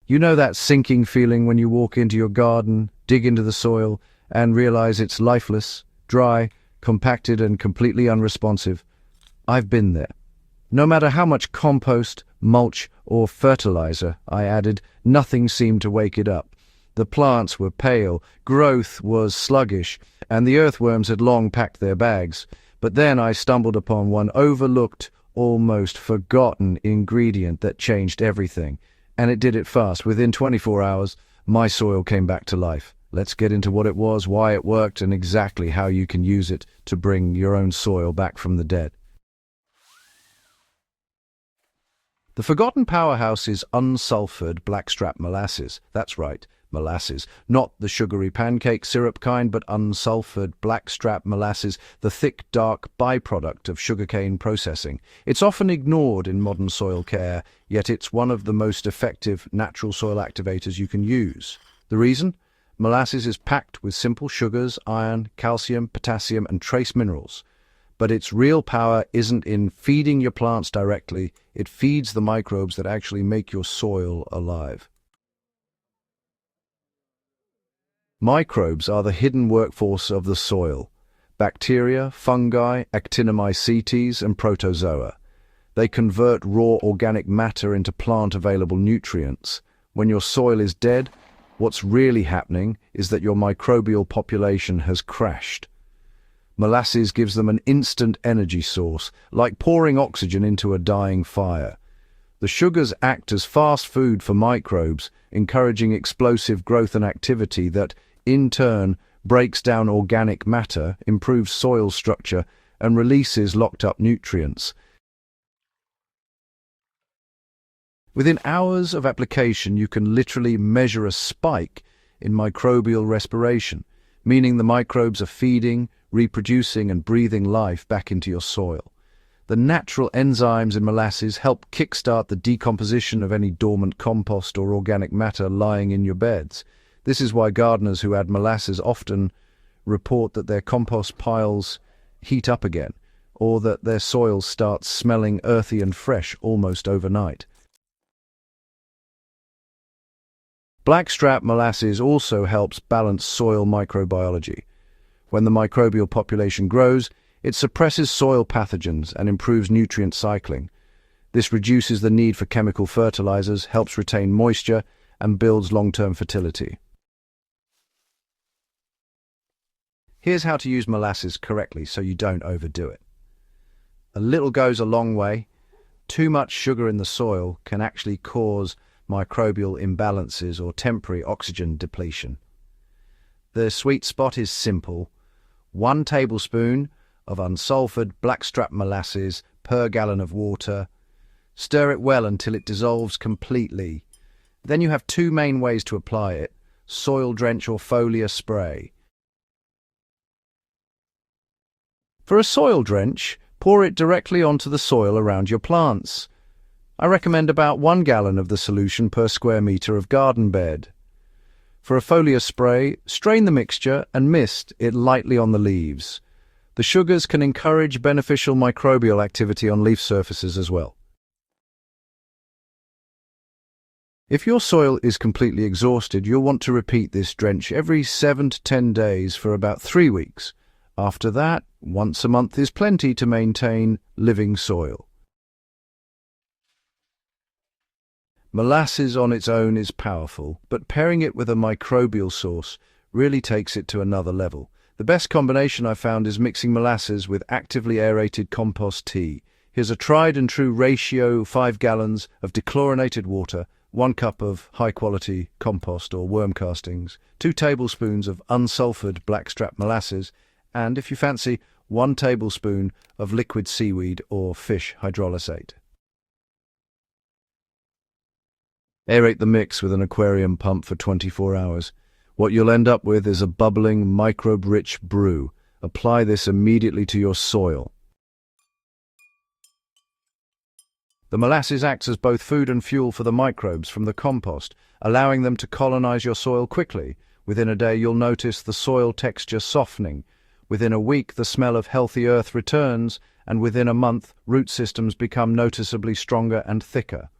You know that sinking feeling when you walk into your garden, dig into the soil, and realize it's lifeless, dry, compacted, and completely unresponsive? I've been there. No matter how much compost, mulch, or fertilizer I added, nothing seemed to wake it up. The plants were pale, growth was sluggish, and the earthworms had long packed their bags. But then I stumbled upon one overlooked, almost forgotten ingredient that changed everything. And it did it fast. Within 24 hours, my soil came back to life. Let's get into what it was, why it worked, and exactly how you can use it to bring your own soil back from the dead. The forgotten powerhouse is unsulfured blackstrap molasses. That's right, molasses. Not the sugary pancake syrup kind, but unsulfured blackstrap molasses, the thick, dark byproduct of sugarcane processing. It's often ignored in modern soil care, yet it's one of the most effective natural soil activators you can use. The reason? Molasses is packed with simple sugars, iron, calcium, potassium, and trace minerals. But its real power isn't in feeding your plants directly, it feeds the microbes that actually make your soil alive. Microbes are the hidden workforce of the soil. Bacteria, fungi, actinomycetes, and protozoa. They convert raw organic matter into plant-available nutrients. When your soil is dead, what's really happening is that your microbial population has crashed. Molasses gives them an instant energy source, like pouring oxygen into a dying fire. The sugars act as fast food for microbes, encouraging explosive growth and activity that, in turn, breaks down organic matter, improves soil structure, and releases locked-up nutrients. Within hours of application, you can literally measure a spike in microbial respiration, meaning the microbes are feeding, reproducing, and breathing life back into your soil. The natural enzymes in molasses help kickstart the decomposition of any dormant compost or organic matter lying in your beds. This is why gardeners who add molasses often report that their compost piles heat up again, or that their soil starts smelling earthy and fresh almost overnight. Blackstrap molasses also helps balance soil microbiology. When the microbial population grows, it suppresses soil pathogens and improves nutrient cycling. This reduces the need for chemical fertilizers, helps retain moisture, and builds long-term fertility. Here's how to use molasses correctly so you don't overdo it. A little goes a long way. Too much sugar in the soil can actually cause microbial imbalances or temporary oxygen depletion. The sweet spot is simple. 1 tablespoon of unsulfured blackstrap molasses per gallon of water. Stir it well until it dissolves completely. Then you have 2 main ways to apply it: soil drench or foliar spray. For a soil drench, pour it directly onto the soil around your plants. I recommend about 1 gallon of the solution per square meter of garden bed. For a foliar spray, strain the mixture and mist it lightly on the leaves. The sugars can encourage beneficial microbial activity on leaf surfaces as well. If your soil is completely exhausted, you'll want to repeat this drench every 7 to 10 days for about 3 weeks. After that, once a month is plenty to maintain living soil. Molasses on its own is powerful, but pairing it with a microbial source really takes it to another level. The best combination I've found is mixing molasses with actively aerated compost tea. Here's a tried and true ratio: 5 gallons of dechlorinated water, 1 cup of high-quality compost or worm castings, 2 tablespoons of unsulfured blackstrap molasses, and, if you fancy, 1 tablespoon of liquid seaweed or fish hydrolysate. Aerate the mix with an aquarium pump for 24 hours. What you'll end up with is a bubbling, microbe-rich brew. Apply this immediately to your soil. The molasses acts as both food and fuel for the microbes from the compost, allowing them to colonize your soil quickly. Within a day, you'll notice the soil texture softening. Within a week, the smell of healthy earth returns, and within a month, root systems become noticeably stronger and thicker.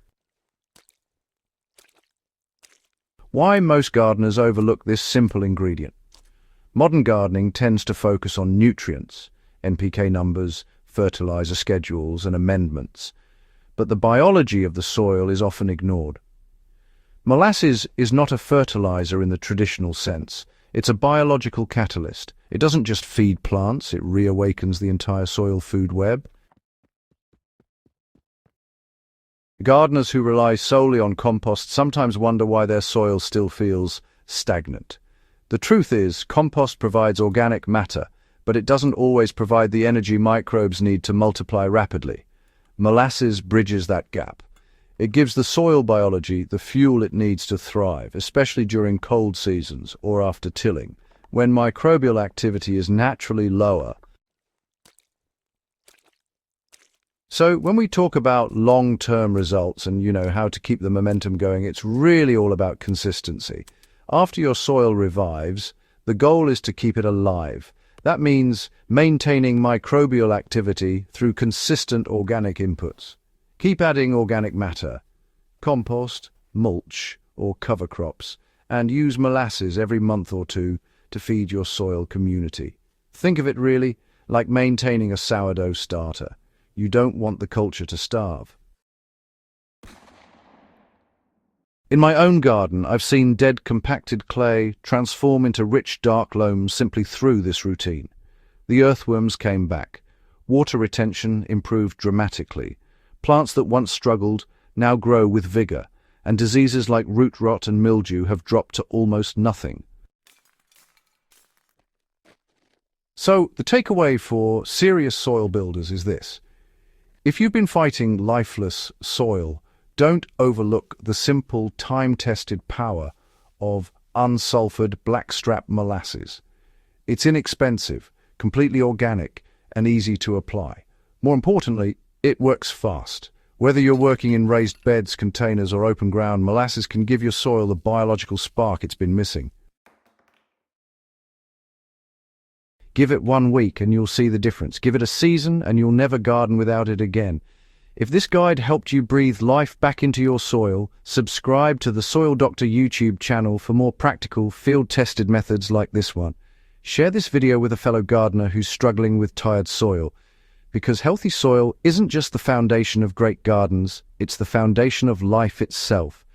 Why most gardeners overlook this simple ingredient? Modern gardening tends to focus on nutrients, NPK numbers, fertilizer schedules, and amendments, but the biology of the soil is often ignored. Molasses is not a fertilizer in the traditional sense. It's a biological catalyst. It doesn't just feed plants, it reawakens the entire soil food web. Gardeners who rely solely on compost sometimes wonder why their soil still feels stagnant. The truth is, compost provides organic matter, but it doesn't always provide the energy microbes need to multiply rapidly. Molasses bridges that gap. It gives the soil biology the fuel it needs to thrive, especially during cold seasons or after tilling, when microbial activity is naturally lower. So when we talk about long-term results and, how to keep the momentum going, it's really all about consistency. After your soil revives, the goal is to keep it alive. That means maintaining microbial activity through consistent organic inputs. Keep adding organic matter, compost, mulch, or cover crops, and use molasses every month or two to feed your soil community. Think of it really like maintaining a sourdough starter. You don't want the culture to starve. In my own garden, I've seen dead compacted clay transform into rich dark loam simply through this routine. The earthworms came back. Water retention improved dramatically. Plants that once struggled now grow with vigor, and diseases like root rot and mildew have dropped to almost nothing. So, the takeaway for serious soil builders is this. If you've been fighting lifeless soil, don't overlook the simple, time-tested power of unsulfured blackstrap molasses. It's inexpensive, completely organic, and easy to apply. More importantly, it works fast. Whether you're working in raised beds, containers, or open ground, molasses can give your soil the biological spark it's been missing. Give it 1 week and you'll see the difference. Give it a season and you'll never garden without it again. If this guide helped you breathe life back into your soil, subscribe to the Soil Doctor YouTube channel for more practical, field-tested methods like this one. Share this video with a fellow gardener who's struggling with tired soil, because healthy soil isn't just the foundation of great gardens, it's the foundation of life itself.